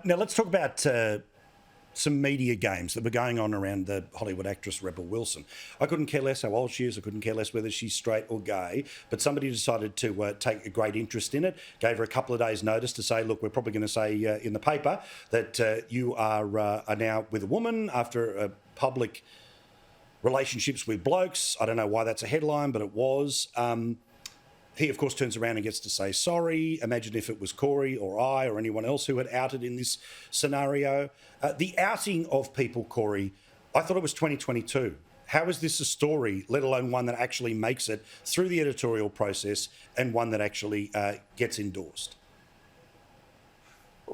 Now let's talk about some media games that were going on around the Hollywood actress Rebel Wilson. I couldn't care less how old she is. I couldn't care less whether she's straight or gay. But somebody decided to take a great interest in it, gave her a couple of days' notice to say, look, we're probably going to say in the paper that you are now with a woman after public relationships with blokes. I don't know why that's a headline, but it was. He, of course, turns around and gets to say sorry. Imagine if it was Corey or I or anyone else who had outed in this scenario. The outing of people, Corey, I thought it was 2022. How is this a story, let alone one that actually makes it through the editorial process and one that actually gets endorsed?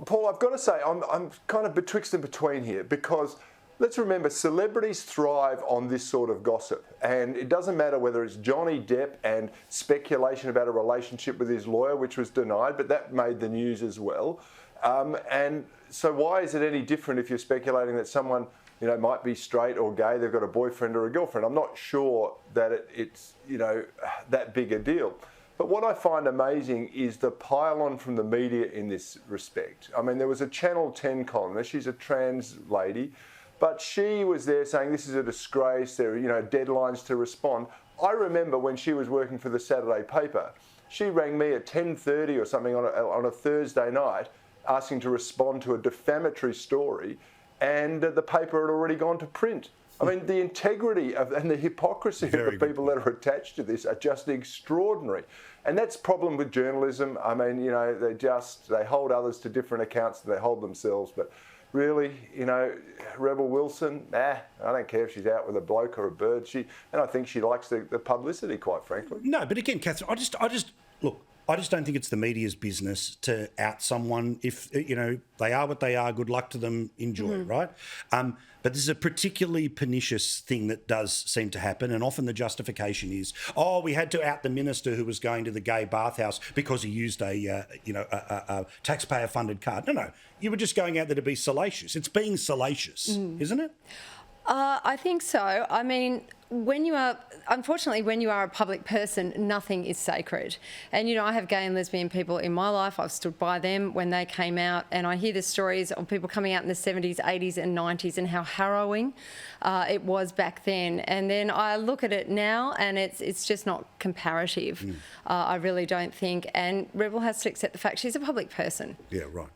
Paul, I've got to say, I'm kind of betwixt and between here because let's remember, celebrities thrive on this sort of gossip. And it doesn't matter whether it's Johnny Depp and speculation about a relationship with his lawyer, which was denied, but that made the news as well. And so why is it any different if you're speculating that someone, might be straight or gay, they've got a boyfriend or a girlfriend? I'm not sure that it's, that big a deal. But what I find amazing is the pile-on from the media in this respect. I mean, there was a Channel 10 columnist, she's a trans lady, but she was there saying this is a disgrace, there are deadlines to respond. I remember when she was working for the Saturday paper, she rang me at 10:30 or something on a Thursday night asking to respond to a defamatory story, and the paper had already gone to print. I mean, the integrity and the hypocrisy of the people that are attached to this are just extraordinary. And that's the problem with journalism. I mean, they hold others to different accounts than they hold themselves. But really, Rebel Wilson, I don't care if she's out with a bloke or a bird. And I think she likes the publicity, quite frankly. No, but again, Katherine, I just don't think it's the media's business to out someone. If, they are what they are, good luck to them, enjoy, right? But this is a particularly pernicious thing that does seem to happen, and often the justification is, we had to out the minister who was going to the gay bathhouse because he used a taxpayer-funded card. No, you were just going out there to be salacious. It's being salacious, isn't it? I think so. I mean, unfortunately, when you are a public person, nothing is sacred. And, I have gay and lesbian people in my life. I've stood by them when they came out, and I hear the stories of people coming out in the 70s, 80s and 90s and how harrowing it was back then. And then I look at it now and it's just not comparative. I really don't think. And Rebel has to accept the fact she's a public person. Yeah, right.